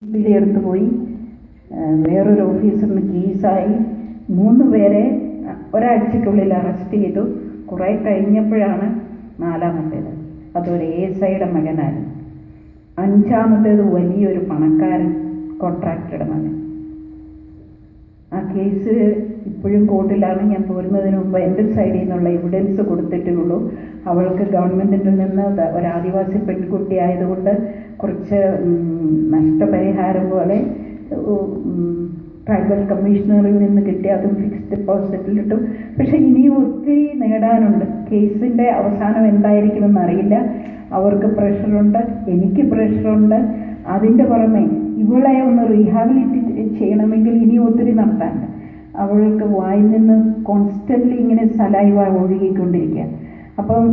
എടുത്തു പോയി. വേറൊരു ഓഫീസറിന് കേസായി. 3 പേരെ ഒരാഴ്ചക്കുള്ളിൽ അറസ്റ്റ് ചെയ്തു. കുറേ കഴിഞ്ഞപ്പോഴാണ് 4-മത്തേത്. അതൊരു ASIയുടെ മകനായിരുന്നു. 5-മത്തേത് വലിയൊരു പണക്കാരൻ കോൺട്രാക്ടറുടെ മകൻ. ആ കേസ് ഇപ്പോഴും കോർട്ടിലാണ്. ഞാൻ പോരുന്നതിന് മുമ്പ് എൻ്റെ സൈഡിൽ നിന്നുള്ള എവിഡൻസ് കൊടുത്തിട്ടേ ഉള്ളൂ. അവൾക്ക് ഗവൺമെൻറ്റിൽ നിന്ന് ഒരു ആദിവാസി പെൺകുട്ടി ആയതുകൊണ്ട് കുറച്ച് നഷ്ടപരിഹാരം പോലെ ട്രൈബൽ കമ്മീഷണറിൽ നിന്ന് കിട്ടി. അതും ഫിക്സ്ഡ് ഡെപ്പോസിറ്റിലിട്ടു. പക്ഷെ ഇനിയും ഒത്തിരി നേടാനുണ്ട്. കേസിൻ്റെ അവസാനം എന്തായിരിക്കുമെന്ന് അറിയില്ല. അവർക്ക് പ്രഷറുണ്ട്, എനിക്ക് പ്രഷറുണ്ട്. അതിൻ്റെ പുറമെ ഇവളെ ഒന്ന് റീഹാബിലിറ്റേറ്റ് ചെയ്യണമെങ്കിൽ ഇനിയും ഒത്തിരി നടത്താനുണ്ട്. അവൾക്ക് വായിൽ നിന്ന് കോൺസ്റ്റൻ്റ്ലി ഇങ്ങനെ സലൈവ ഒഴുകിക്കൊണ്ടിരിക്കുക. അപ്പം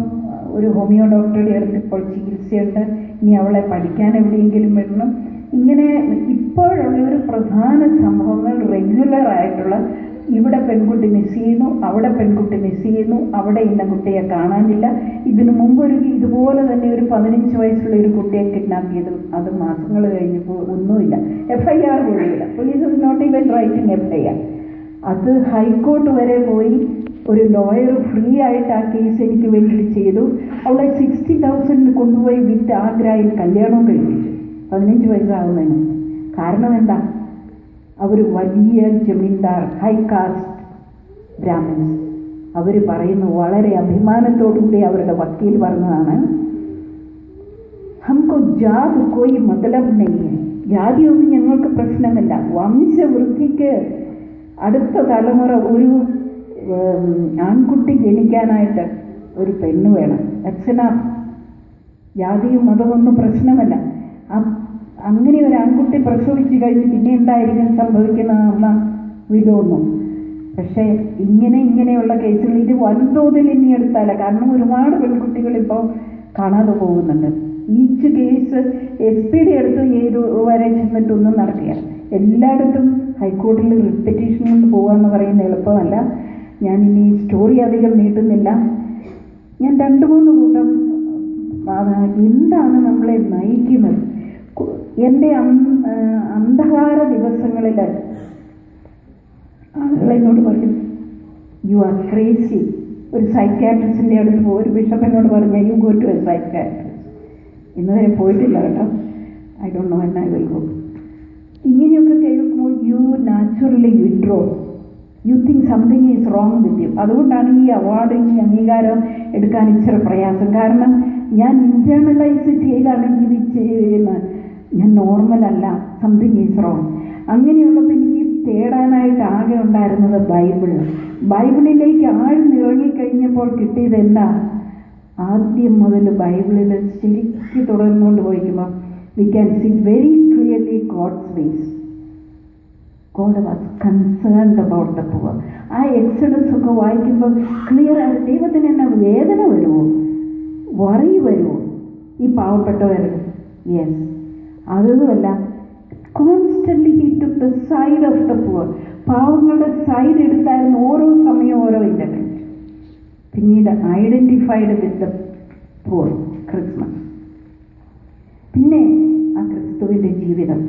ഒരു ഹോമിയോ ഡോക്ടറുടെ അടുത്ത് ഇപ്പോൾ ചികിത്സയുണ്ട്. ഇനി അവളെ പഠിക്കാൻ എവിടെയെങ്കിലും വിടണം. ഇങ്ങനെ ഇപ്പോഴുള്ള ഒരു പ്രധാന സംഭവങ്ങൾ റെഗുലറായിട്ടുള്ള, ഇവിടെ പെൺകുട്ടി മിസ് ചെയ്യുന്നു, അവിടെ പെൺകുട്ടി മിസ് ചെയ്യുന്നു, അവിടെ ഇന്ന കുട്ടിയെ കാണാനില്ല. ഇതിനു മുമ്പൊരു ഇതുപോലെ തന്നെ ഒരു 15 വയസ്സുള്ള ഒരു കുട്ടിയെ കിഡ്നാപ്പ് ചെയ്തു. അത് മാസങ്ങൾ കഴിഞ്ഞപ്പോൾ ഒന്നുമില്ല, FIR പോലുമില്ല. Police is not even writing FIR. അത് ഹൈക്കോർട്ട് വരെ പോയി. ഒരു ലോയർ ഫ്രീ ആയിട്ട് ആ കേസ് എനിക്ക് വേണ്ടിയിട്ട് ചെയ്തു. അവളെ 60,000 കൊണ്ടുപോയി വിറ്റ് ആഗ്രയിൽ കല്യാണവും കഴിപ്പിച്ചു 15 വയസ്സാകുന്നതിന്. കാരണം എന്താ? അവർ വലിയ ജമീന്ദാർ, ഹൈ കാസ്റ്റ് ബ്രാഹ്മിൻസ്. അവർ പറയുന്നു, വളരെ അഭിമാനത്തോടുകൂടി അവരുടെ വക്കീൽ പറഞ്ഞതാണ്, ഹംകോ ജാത് കോയി മതലബ് നെയ്യ്, ജാതിയൊന്നും ഞങ്ങൾക്ക് പ്രശ്നമില്ല. വംശവൃദ്ധിക്ക് അടുത്ത തലമുറ ഒരു ആൺകുട്ടി ജനിക്കാനായിട്ട് ഒരു പെണ്ണ് വേണം. അച്ഛനാ ജാതിയും മതമൊന്നും പ്രശ്നമല്ല. അങ്ങനെ ഒരു ആൺകുട്ടി പ്രസവിച്ച് കഴിഞ്ഞ് പിന്നെ എന്തായിരിക്കും സംഭവിക്കുന്നതെന്ന് വിടുന്നു. പക്ഷേ ഇങ്ങനെയുള്ള കേസുകൾ ഇത് വൻതോതിൽ ഇനി എടുത്താല. കാരണം ഒരുപാട് പെൺകുട്ടികൾ ഇപ്പോൾ കാണാതെ പോകുന്നുണ്ട്. ഈച്ച് കേസ് SPD അടുത്ത് ചെയ്തു വരെ ചെന്നിട്ടൊന്നും നടക്കുക. എല്ലായിടത്തും ഹൈക്കോർട്ടിൽ റിപ്പറ്റീഷൻ കൊണ്ട് പോകാമെന്ന് പറയുന്നത് എളുപ്പമല്ല. ഞാനിനി സ്റ്റോറി അധികം നീട്ടുന്നില്ല. ഞാൻ 2-3 കൂട്ടം എന്താണ് നമ്മളെ നയിക്കുന്നത്. എൻ്റെ അന്ധകാര ദിവസങ്ങളിൽ ആളുകളെന്നോട് പറയും, യു ആർ ക്രേസി. ഒരു സൈക്യാട്രിസ്റ്റിൻ്റെ അടുത്ത് പോകും. ഒരു ബിഷപ്പ് എന്നോട് പറഞ്ഞ, you go to a psychiatrist. ഇന്ന് വരെ പോയിട്ടില്ല കേട്ടോ. I don't know when I will go. ഇങ്ങനെയൊക്കെ കേൾക്കുമ്പോൾ you naturally withdraw. You think something is wrong with you. അതുകൊണ്ടാണ് ഈ അവാർഡ്, ഈ അംഗീകാരം എടുക്കാൻ ഇച്ചിരി പ്രയാസം. കാരണം ഞാൻ ഇൻറ്റേർണലൈസ് ചെയ്താണ് ജീവിച്ചിരുന്നത്. ഞാൻ നോർമലല്ല, സംതിങ് ഈസ് റോങ്. അങ്ങനെയുള്ളപ്പോൾ എനിക്ക് തേടാനായിട്ട് ആകെ ഉണ്ടായിരുന്നത് ബൈബിളിലേക്ക് ആഴ്ന്നിറങ്ങിക്കഴിഞ്ഞപ്പോൾ കിട്ടിയത് എന്താ? ആദ്യം മുതൽ ബൈബിളിൽ ശരിക്കും തുടർന്നുകൊണ്ട് പോയിക്കുമ്പോൾ we can see very clearly God's ways. God was concerned about the poor. ആ എക്സഡസ് ഒക്കെ വായിക്കുമ്പോൾ ക്ലിയർ ആയിട്ട് ദൈവത്തിന് എന്നെ വേദന വരുമോ, വറി വരുമോ ഈ പാവപ്പെട്ടവരുടെ? യെസ്. അതുമല്ല, constantly he took the side of the poor. പാവങ്ങളുടെ സൈഡ് എടുത്തായിരുന്നു ഓരോ സമയവും ഓരോ ഇൻ്റർവെൻഷൻ. പിന്നീട് identified with the poor. Christmas. പിന്നെ ആ ക്രിസ്തുവിൻ്റെ ജീവിതം,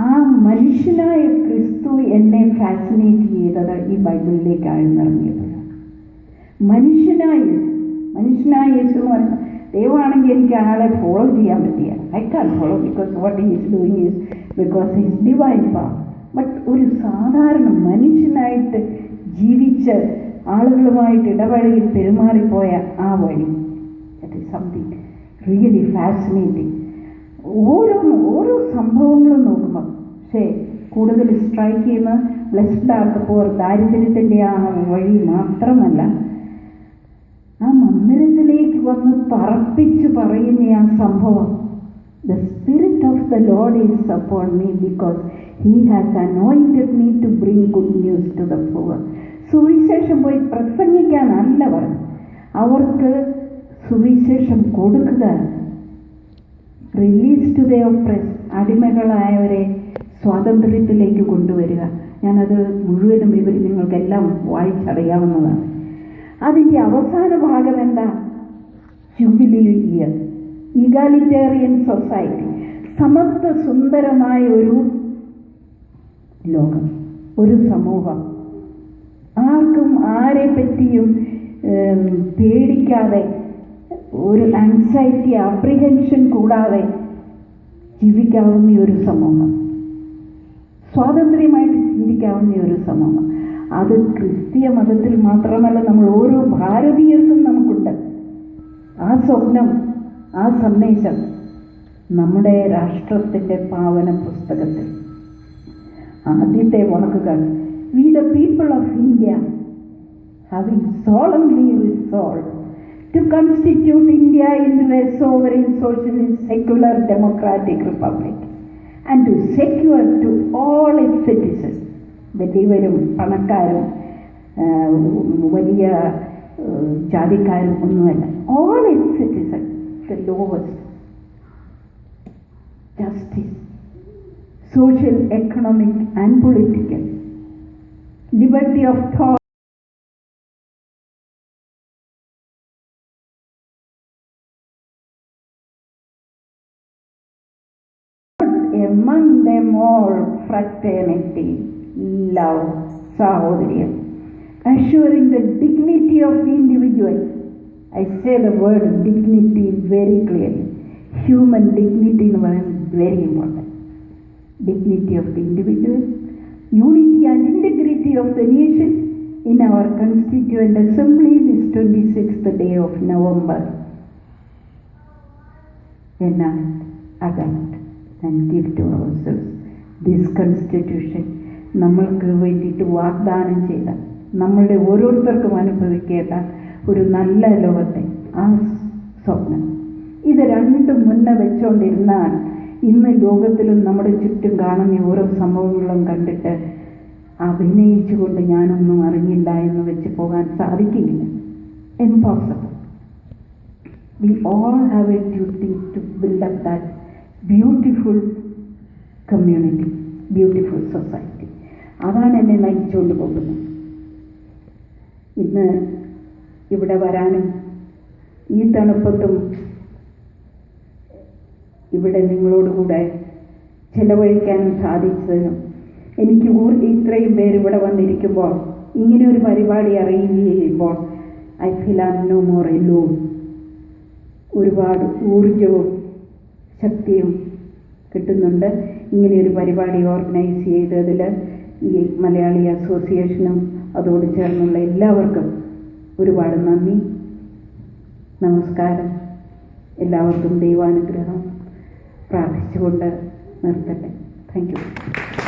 ആ മനുഷ്യനായ ക്രിസ്തു എന്നെ ഫാസിനേറ്റ് ചെയ്തത് ഈ ബൈബിളിലേക്ക് ആഴ്ന്നിറങ്ങിയപ്പോഴാണ്. മനുഷ്യനായ യേശു എന്ന് പറയുന്നത് ദൈവമാണെങ്കിൽ എനിക്ക് ആളെ ഫോളോ ചെയ്യാൻ പറ്റിയ, I can follow because what he is doing is because his divine power. But ഒരു സാധാരണ മനുഷ്യനായിട്ട് ജീവിച്ച് ആളുകളുമായിട്ട് ഇടപഴകി പെരുമാറിപ്പോയ ആ വഴി, that is something really fascinating. ഓരോ സംഭവങ്ങളും നോക്കുമ്പോൾ പക്ഷേ കൂടുതൽ സ്ട്രൈക്ക് ചെയ്യുന്ന ബ്ലെസ്ഡ് ആക്കപ്പോൾ ദാരിദ്ര്യത്തിൻ്റെ ആ വഴി മാത്രമല്ല, ആ മന്ദിരത്തിലേക്ക് വന്ന് തറപ്പിച്ച് പറയുന്ന ആ സംഭവം, the spirit of the lord is upon me because he has anointed me to bring good news to the poor. സുവിശേഷം പോയി പ്രസംഗിക്കാനല്ല പറഞ്ഞു, അവർക്ക് സുവിശേഷം കൊടുക്കുക. റിലീസ് ടു ദ ഒപ്രസ്ഡ്, അടിമകളായവരെ സ്വാതന്ത്ര്യത്തിലേക്ക് കൊണ്ടുവരിക. ഞാനത് മുഴുവനും നിങ്ങൾക്കെല്ലാം വായിച്ചറിയാവുന്നതാണ്. അതിൻ്റെ അവസാന ഭാഗം എന്താ? Jubilee year, egalitarian society. സമത്വ സുന്ദരമായ ഒരു ലോകം, ഒരു സമൂഹം, ആർക്കും ആരെ പറ്റിയും പേടിക്കാതെ, ഒരു ആൻസൈറ്റി അപ്രിഹെൻഷൻ കൂടാതെ ജീവിക്കാവുന്ന ഒരു സമൂഹം, സ്വാതന്ത്ര്യമായിട്ട് ചിന്തിക്കാവുന്ന ഒരു സമൂഹം. അത് ക്രിസ്തീയ മതത്തിൽ മാത്രമല്ല, നമ്മൾ ഓരോ ഭാരതീയർക്കും നമുക്കുണ്ട്. ആ സ്വപ്നം, ആ സന്ദേശം നമ്മുടെ രാഷ്ട്രത്തിൻ്റെ പാവന പുസ്തകത്തിൽ ആദ്യത്തെ വാക്കുകൾ, we the people of India having solemnly resolved to constitute India into a sovereign, socialist, secular, democratic republic and to secure to all its citizens, വലിയവരും പണക്കാരും വലിയ ജാതിക്കാരും ഒന്നുമല്ല, all its citizens, the lowest, justice, social, economic and political, liberty of thought, among them all fraternity, love, sahodriya, assuring the dignity of the individual. I say the word dignity very clearly. Human dignity is very important. Dignity of the individual, unity and integrity of the nation in our Constituent Assembly this 26th day of November. Enact, adopt and give to ourselves this constitution. നമ്മൾക്ക് വേണ്ടിയിട്ട് വാഗ്ദാനം ചെയ്ത, നമ്മളുടെ ഓരോരുത്തർക്കും അനുഭവിക്കേണ്ട ഒരു നല്ല ലോകത്തെ ആ സ്വപ്നം, ഇത് രണ്ടും മുന്നേ വെച്ചുകൊണ്ടിരുന്നാൽ ഇന്ന് ലോകത്തിലും നമ്മുടെ ചുറ്റും കാണുന്ന ഓരോ സംഭവങ്ങളും കണ്ടിട്ട് അഭിനയിച്ചുകൊണ്ട് ഞാനൊന്നും അറിഞ്ഞില്ല എന്ന് വെച്ച് പോകാൻ സാധിക്കില്ല. Impossible. We all have a duty to build up that beautiful community, beautiful society. അതാണ് എന്നെ നയിച്ചുകൊണ്ട് പോകുന്നത്. ഇന്ന് ഇവിടെ വരാനും ഈ തണുപ്പത്തും ഇവിടെ നിങ്ങളോടുകൂടെ ചെലവഴിക്കാനും സാധിച്ചതിനും എനിക്ക് ഇത്രയും പേര് ഇവിടെ വന്നിരിക്കുമ്പോൾ, ഇങ്ങനെ ഒരു പരിപാടി അറേഞ്ച് ചെയ്യുമ്പോൾ I feel I am no more alone. ഒരുപാട് ഊർജവും ശക്തിയും കിട്ടുന്നുണ്ട്. ഇങ്ങനെയൊരു പരിപാടി ഓർഗനൈസ് ചെയ്തതിൽ ഈ മലയാളി അസോസിയേഷനും അതോട് ചേർന്നുള്ള എല്ലാവർക്കും ഒരുപാട് നന്ദി. നമസ്കാരം. എല്ലാവർക്കും ദൈവാനുഗ്രഹം പ്രാർത്ഥിച്ചുകൊണ്ട് നിർത്തട്ടെ. Thank you.